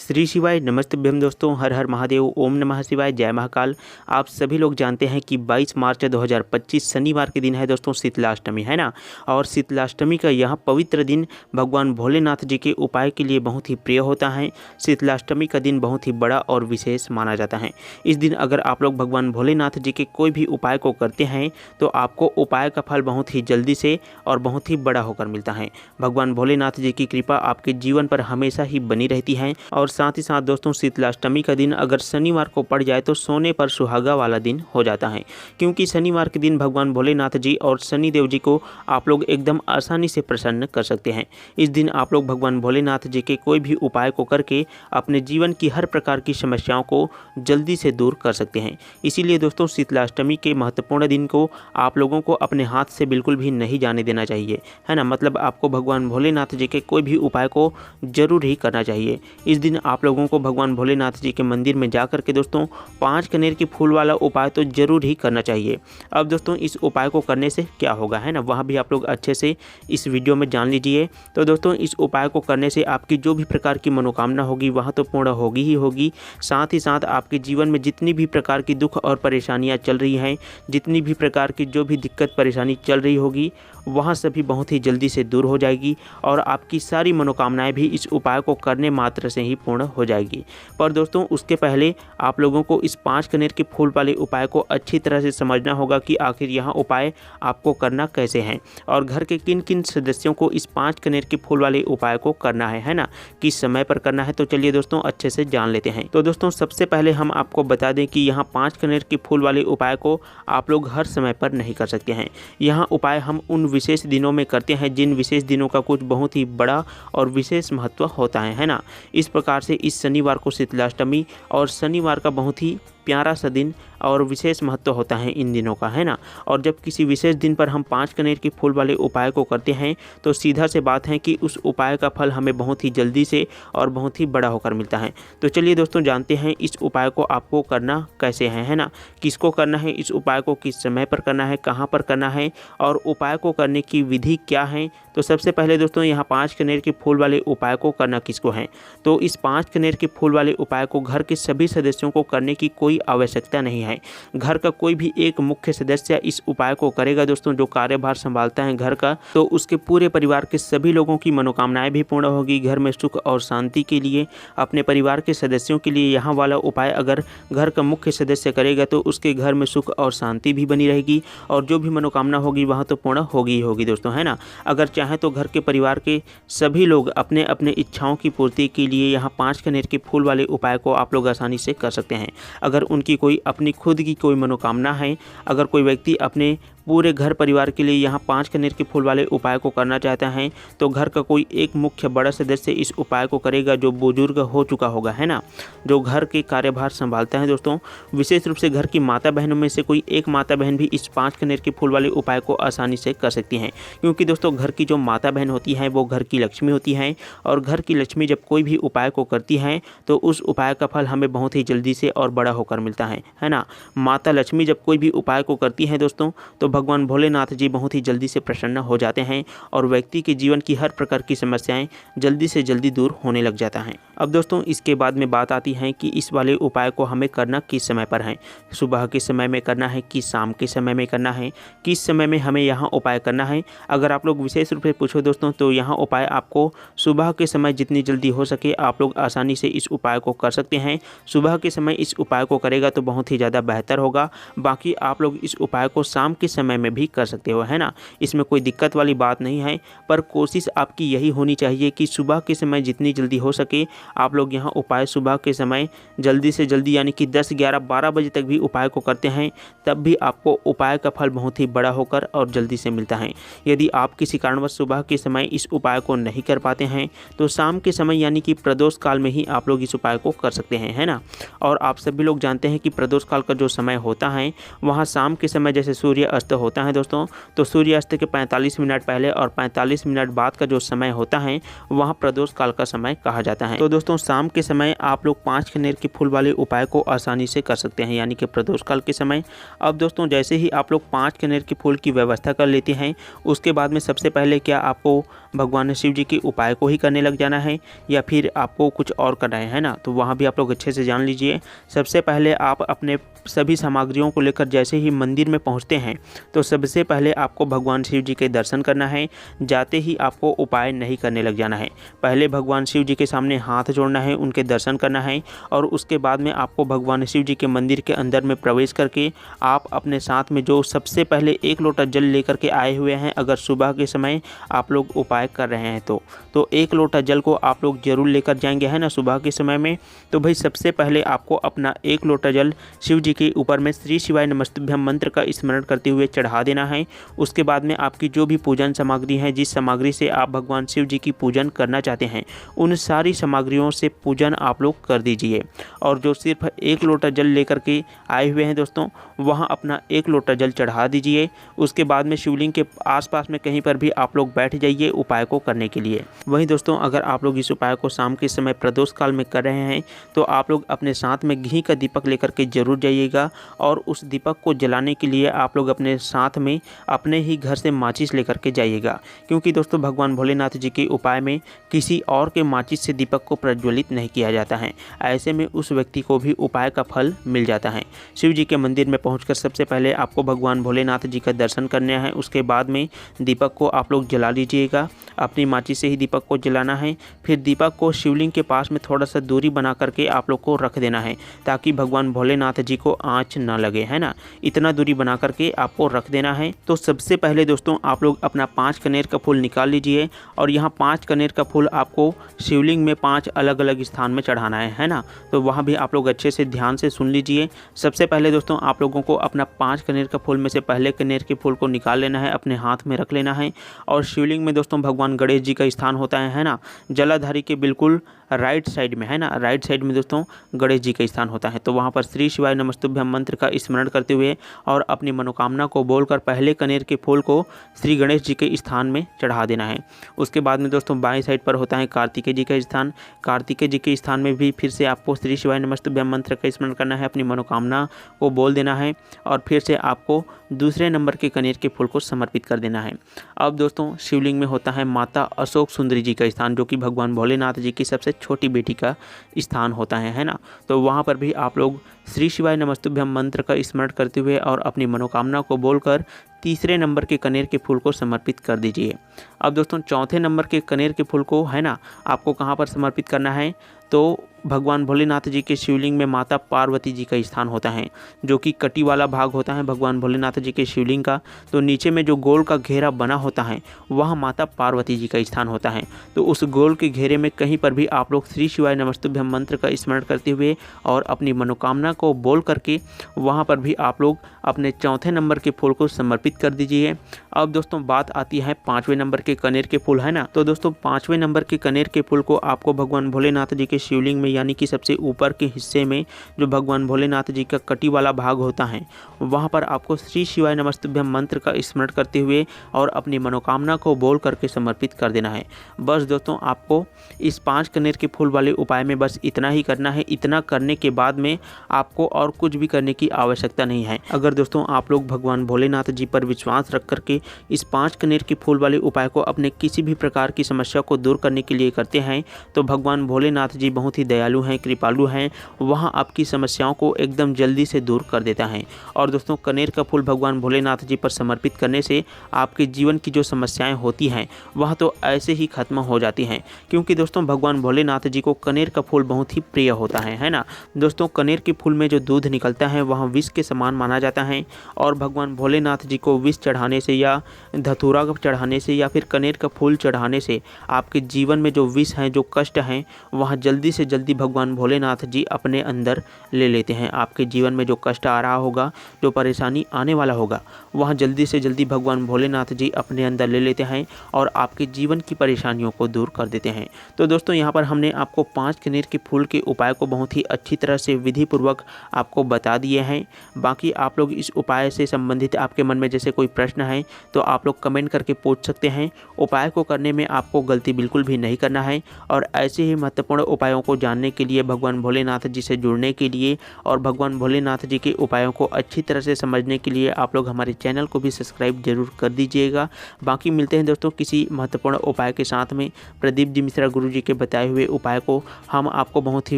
श्री शिवाय नमस्तभ्यम दोस्तों, हर हर महादेव, ओम नमः शिवाय, जय महाकाल। आप सभी लोग जानते हैं कि 22 मार्च 2025 शनिवार के दिन है दोस्तों शीतलाष्टमी, है ना। और शीतलाष्टमी का यह पवित्र दिन भगवान भोलेनाथ जी के उपाय के लिए बहुत ही प्रिय होता है। शीतलाष्टमी का दिन बहुत ही बड़ा और विशेष माना जाता है। इस दिन अगर आप लोग भगवान भोलेनाथ जी के कोई भी उपाय को करते हैं तो आपको उपाय का फल बहुत ही जल्दी से और बहुत ही बड़ा होकर मिलता है। भगवान भोलेनाथ जी की कृपा आपके जीवन पर हमेशा ही बनी रहती है। और साथ ही साथ दोस्तों शीतलाष्टमी का दिन अगर शनिवार को पड़ जाए तो सोने पर सुहागा वाला दिन हो जाता है, क्योंकि शनिवार के दिन भगवान भोलेनाथ जी और शनिदेव जी को आप लोग एकदम आसानी से प्रसन्न कर सकते हैं। इस दिन आप लोग भगवान भोलेनाथ जी के कोई भी उपाय को करके अपने जीवन की हर प्रकार की समस्याओं को जल्दी से दूर कर सकते हैं। इसीलिए दोस्तों शीतलाष्टमी के महत्वपूर्ण दिन को आप लोगों को अपने हाथ से बिल्कुल भी नहीं जाने देना चाहिए, है ना। मतलब आपको भगवान भोलेनाथ जी के कोई भी उपाय को जरूर ही करना चाहिए। इस दिन आप लोगों को भगवान भोलेनाथ जी के मंदिर में जाकर के दोस्तों 5 कनेर के फूल वाला उपाय तो जरूर ही करना चाहिए। अब दोस्तों इस उपाय को करने से क्या होगा, है ना, वह भी आप लोग अच्छे से इस वीडियो में जान लीजिए। तो दोस्तों इस उपाय को करने से आपकी जो भी प्रकार की मनोकामना होगी वह तो पूर्ण होगी ही होगी। साथ ही साथ आपके जीवन में जितनी भी प्रकार की दुख और परेशानियाँ चल रही हैं, जितनी भी प्रकार की जो भी दिक्कत परेशानी चल रही होगी वहाँ सभी बहुत ही जल्दी से दूर हो जाएगी और आपकी सारी मनोकामनाएं भी इस उपाय को करने मात्र से ही पूर्ण हो जाएगी। पर दोस्तों उसके पहले आप लोगों को इस 5 कनेर के फूल वाले उपाय को अच्छी तरह से समझना होगा कि आखिर यह उपाय आपको करना कैसे है और घर के किन किन सदस्यों को इस 5 कनेर के फूल वाले उपाय को करना है ना, किस समय पर करना है। तो चलिए दोस्तों अच्छे से जान लेते हैं। तो दोस्तों सबसे पहले हम आपको बता दें कि यहाँ 5 कनेर के फूल वाले उपाय को आप लोग हर समय पर नहीं कर सकते हैं। यहाँ उपाय हम उन विशेष दिनों में करते हैं जिन विशेष दिनों का कुछ बहुत ही बड़ा और विशेष महत्व होता है ना। इस प्रकार से इस शनिवार को शीतलाष्टमी और शनिवार का बहुत ही प्यारा सा दिन और विशेष महत्व होता है इन दिनों का, है ना। और जब किसी विशेष दिन पर हम 5 कनेर के फूल वाले उपाय को करते हैं तो सीधा से बात है कि उस उपाय का फल हमें बहुत ही जल्दी से और बहुत ही बड़ा होकर मिलता है। तो चलिए दोस्तों जानते हैं इस उपाय को आपको करना कैसे है ना, किसको करना है, इस उपाय को किस समय पर करना है, कहाँ पर करना है और उपाय को करने की विधि क्या है। तो सबसे पहले दोस्तों यहाँ 5 कनेर के फूल वाले उपाय को करना किसको है, तो इस 5 कनेर के फूल वाले उपाय को घर के सभी सदस्यों को करने की कोई आवश्यकता नहीं है। घर का कोई भी एक मुख्य सदस्य इस उपाय को करेगा दोस्तों, जो कार्यभार संभालता है घर का, तो उसके पूरे परिवार के सभी लोगों की मनोकामनाएं भी पूर्ण होगी। घर में सुख और शांति के लिए अपने परिवार के सदस्यों के लिए यहाँ वाला उपाय अगर घर का मुख्य सदस्य करेगा तो उसके घर में सुख और शांति भी बनी रहेगी और जो भी मनोकामना होगी वह तो पूर्ण होगी ही होगी दोस्तों, है ना। अगर चाहे तो घर के परिवार के सभी लोग अपने अपने इच्छाओं की पूर्ति के लिए यहाँ 5 कनेर के फूल वाले उपाय को आप लोग आसानी से कर सकते हैं। अगर उनकी कोई अपनी खुद की कोई मनोकामना है, अगर कोई व्यक्ति अपने पूरे घर परिवार के लिए यहाँ 5 कनेर के फूल वाले उपाय को करना चाहता है तो घर का कोई एक मुख्य बड़ा सदस्य इस उपाय को करेगा जो बुजुर्ग हो चुका होगा, है ना, जो घर के कार्यभार संभालता है दोस्तों। विशेष रूप से घर की माता बहनों में से कोई एक माता बहन भी इस 5 कनेर के फूल वाले उपाय को आसानी से कर सकती हैं, क्योंकि दोस्तों घर की जो माता बहन होती है वो घर की लक्ष्मी होती है और घर की लक्ष्मी जब कोई भी उपाय को करती है तो उस उपाय का फल हमें बहुत ही जल्दी से और बड़ा होकर मिलता है ना। माता लक्ष्मी जब कोई भी उपाय को करती है दोस्तों तो भगवान भोलेनाथ जी बहुत ही जल्दी से प्रसन्न हो जाते हैं और व्यक्ति के जीवन की हर प्रकार की समस्याएं जल्दी से जल्दी दूर होने लग जाता है। अब दोस्तों इसके बाद में बात आती है कि इस वाले उपाय को हमें करना किस समय पर है, सुबह के समय में करना है कि शाम के समय में करना है, किस समय में हमें यहाँ उपाय करना है। अगर आप लोग विशेष रूप से पूछो दोस्तों तो यहाँ उपाय आपको सुबह के समय जितनी जल्दी हो सके आप लोग आसानी से इस उपाय को कर सकते हैं। सुबह के समय इस उपाय को करेगा तो बहुत ही ज़्यादा बेहतर होगा। बाकी आप लोग इस उपाय को शाम के समय में भी कर सकते हो, है ना, इसमें कोई दिक्कत वाली बात नहीं है। पर कोशिश आपकी यही होनी चाहिए कि सुबह के समय जितनी जल्दी हो सके आप लोग यहाँ उपाय सुबह के समय जल्दी से जल्दी यानी कि 10, 11, 12 बजे तक भी उपाय को करते हैं तब भी आपको उपाय का फल बहुत ही बड़ा होकर और जल्दी से मिलता है। यदि आप किसी कारणवश सुबह के समय इस उपाय को नहीं कर पाते हैं तो शाम के समय यानी कि प्रदोष काल में ही आप लोग इस उपाय को कर सकते हैं, है ना। और आप सभी लोग जानते हैं कि प्रदोष काल का जो समय होता है वहाँ शाम के समय जैसे सूर्य अस्त होता है दोस्तों, तो सूर्यास्त के 45 मिनट पहले और 45 मिनट बाद का जो समय होता है वहाँ प्रदोष काल का समय कहा जाता है। तो दोस्तों शाम के समय आप लोग 5 कनेर के फूल वाले उपाय को आसानी से कर सकते हैं, यानी कि प्रदोष काल के समय। अब दोस्तों जैसे ही आप लोग 5 कनेर के फूल की व्यवस्था कर लेते हैं, उसके बाद में सबसे पहले क्या आपको भगवान शिव जी के उपाय को ही करने लग जाना है या फिर आपको कुछ और करना है ना, तो वहाँ भी आप लोग अच्छे से जान लीजिए। सबसे पहले आप अपने सभी सामग्रियों को लेकर जैसे ही मंदिर में पहुँचते हैं तो सबसे पहले आपको भगवान शिव जी के दर्शन करना है। जाते ही आपको उपाय नहीं करने लग जाना है, पहले भगवान शिव जी के सामने हाथ जोड़ना है, उनके दर्शन करना है और उसके बाद में आपको भगवान शिव जी के मंदिर के अंदर में प्रवेश करके आप अपने साथ में जो सबसे पहले 1 लोटा जल लेकर के आए हुए हैं, अगर सुबह के समय आप लोग उपाय कर रहे हैं तो 1 लोटा जल को आप लोग जरूर लेकर जाएंगे, है ना, सुबह के समय में। तो भाई सबसे पहले आपको अपना 1 लोटा जल शिव जी के ऊपर में श्री शिवाय नमस्तुभ्यम मंत्र का स्मरण करते हुए चढ़ा देना है। उसके बाद में आपकी जो भी पूजन सामग्री है, जिस सामग्री से आप भगवान शिव जी की पूजन करना चाहते हैं, उन सारी सामग्रियों से पूजन आप लोग कर दीजिए। और जो सिर्फ 1 लोटा जल लेकर के आए हुए हैं दोस्तों, वहाँ अपना 1 लोटा जल चढ़ा दीजिए। उसके बाद में शिवलिंग के आसपास में कहीं पर भी आप लोग बैठ जाइए उपाय को करने के लिए। वहीं दोस्तों अगर आप लोग इस उपाय को शाम के समय प्रदोष काल में कर रहे हैं तो आप लोग अपने साथ में घी का दीपक लेकर के जरूर जाइएगा और उस दीपक को जलाने के लिए आप लोग अपने साथ में अपने ही घर से माचिस लेकर के जाइएगा, क्योंकि दोस्तों भगवान भोलेनाथ जी के उपाय में किसी और के माचिस से दीपक को प्रज्वलित नहीं किया जाता है। ऐसे में उस व्यक्ति को भी उपाय का फल मिल जाता है। शिव जी के मंदिर में पहुंचकर सबसे पहले आपको भगवान भोलेनाथ जी का दर्शन करना है। उसके बाद में दीपक को आप लोग जला लीजिएगा, अपनी माचिस से ही दीपक को जलाना है। फिर दीपक को शिवलिंग के पास में थोड़ा सा दूरी बना करके आप लोग को रख देना है ताकि भगवान भोलेनाथ जी को आँच ना लगे, है ना, इतना दूरी बना करके आपको रख देना है। तो सबसे पहले दोस्तों आप लोग अपना 5 कनेर का फूल निकाल लीजिए और यहाँ 5 कनेर का फूल आपको शिवलिंग में 5 अलग अलग स्थान में चढ़ाना है ना, तो वहाँ भी आप लोग अच्छे से ध्यान से सुन लीजिए। सबसे पहले दोस्तों आप लोगों को अपना 5 कनेर का फूल में से पहले कनेर के फूल को निकाल लेना है, अपने हाथ में रख लेना है और शिवलिंग में दोस्तों भगवान गणेश जी का स्थान होता है ना, जलाधारी के बिल्कुल राइट साइड में, है ना, राइट साइड में दोस्तों गणेश जी का स्थान होता है। तो वहाँ पर श्री शिवाय नमस्तुभ्यम मंत्र का स्मरण करते हुए और अपनी मनोकामना को बोलकर पहले कनेर के फूल को श्री गणेश जी के स्थान में चढ़ा देना है। उसके बाद में दोस्तों बाएं साइड पर होता है कार्तिकेय जी का स्थान। कार्तिकेय जी के स्थान में भी फिर से आपको श्री शिवाय नमस्तुभ्यम मंत्र का स्मरण करना है, अपनी मनोकामना को बोल देना है और फिर से आपको दूसरे नंबर के कनेर के फूल को समर्पित कर देना है। अब दोस्तों शिवलिंग में होता है माता अशोक सुंदरी जी का स्थान, जो कि भगवान भोलेनाथ जी की सबसे छोटी बेटी का स्थान होता है ना, तो वहाँ पर भी आप लोग श्री शिवाय नमस्तुभ्यम मंत्र का स्मरण करते हुए और अपनी मनोकामना को बोलकर तीसरे नंबर के कनेर के फूल को समर्पित कर दीजिए। अब दोस्तों चौथे नंबर के कनेर के फूल को, है ना, आपको कहाँ पर समर्पित करना है, तो भगवान भोलेनाथ जी के शिवलिंग में माता पार्वती जी का स्थान होता है, जो कि कटी वाला भाग होता है भगवान भोलेनाथ जी के शिवलिंग का। तो नीचे में जो गोल का घेरा बना होता है वहाँ माता पार्वती जी का स्थान होता है। तो उस गोल के घेरे में कहीं पर भी आप लोग श्री शिवाय नमस्तुभ्यम मंत्र का स्मरण करते हुए और अपनी मनोकामना को बोल करके वहाँ पर भी आप लोग अपने चौथे नंबर के फूल को समर्पित कर दीजिए। अब दोस्तों बात आती है 5वें नंबर के कनेर के फूल, है ना, तो दोस्तों 5वें नंबर के कनेर के फूल को आपको भगवान भोलेनाथ जी के शिवलिंग में, यानी कि सबसे ऊपर के हिस्से में जो भगवान भोलेनाथ जी का कटी वाला भाग होता है, वहाँ पर आपको श्री शिवाय नमस्तुभ्यम मंत्र का स्मरण करते हुए और अपनी मनोकामना को बोल करके समर्पित कर देना है। बस दोस्तों आपको इस 5 कनेर के फूल वाले उपाय में बस इतना ही करना है। इतना करने के बाद में आपको और कुछ भी करने की आवश्यकता नहीं है। अगर दोस्तों आप लोग भगवान भोलेनाथ जी पर विश्वास रख करके इस 5 कनेर के फूल वाले उपाय को अपने किसी भी प्रकार की समस्या को दूर करने के लिए करते हैं तो भगवान भोलेनाथ जी बहुत ही दयालु हैं, कृपालु हैं, वहाँ आपकी समस्याओं को एकदम जल्दी से दूर कर देता है। और दोस्तों कनेर का फूल भगवान भोलेनाथ जी पर समर्पित करने से आपके जीवन की जो समस्याएं होती हैं वह तो ऐसे ही खत्म हो जाती हैं, क्योंकि दोस्तों भगवान भोलेनाथ जी को कनेर का फूल बहुत ही प्रिय होता है ना। दोस्तों कनेर के फूल में जो दूध निकलता है वह विष के समान माना जाता है और भगवान भोलेनाथ जी को विष चढ़ाने से या धतूरा चढ़ाने से या फिर कनेर का फूल चढ़ाने से आपके जीवन में जो विष हैं, जो कष्ट हैं, वह जल्दी से जल्दी भगवान भोलेनाथ जी अपने अंदर ले लेते हैं। आपके जीवन में जो कष्ट आ रहा होगा, जो परेशानी आने वाला होगा, वह जल्दी से जल्दी भगवान भोलेनाथ जी अपने अंदर ले लेते हैं और आपके जीवन की परेशानियों को दूर कर देते हैं। तो दोस्तों यहाँ पर हमने आपको 5 कनेर के फूल के उपाय को बहुत ही अच्छी तरह से विधि पूर्वक आपको बता दिए हैं। बाकी आप लोग इस उपाय से संबंधित आपके मन में वजह से कोई प्रश्न है तो आप लोग कमेंट करके पूछ सकते हैं। उपाय को करने में आपको गलती बिल्कुल भी नहीं करना है। और ऐसे ही महत्वपूर्ण उपायों को जानने के लिए, भगवान भोलेनाथ जी से जुड़ने के लिए और भगवान भोलेनाथ जी के उपायों को अच्छी तरह से समझने के लिए आप लोग हमारे चैनल को भी सब्सक्राइब जरूर कर दीजिएगा। बाकी मिलते हैं दोस्तों किसी महत्वपूर्ण उपाय के साथ में। प्रदीप जी मिश्रा गुरु जी के बताए हुए उपाय को हम आपको बहुत ही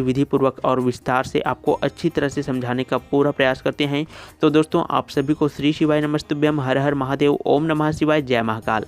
विधिपूर्वक और विस्तार से आपको अच्छी तरह से समझाने का पूरा प्रयास करते हैं। तो दोस्तों आप सभी को श्री शिवाय नमस्तुभ्यम, हर हर महादेव, ओम नमः शिवाय, जय महाकाल।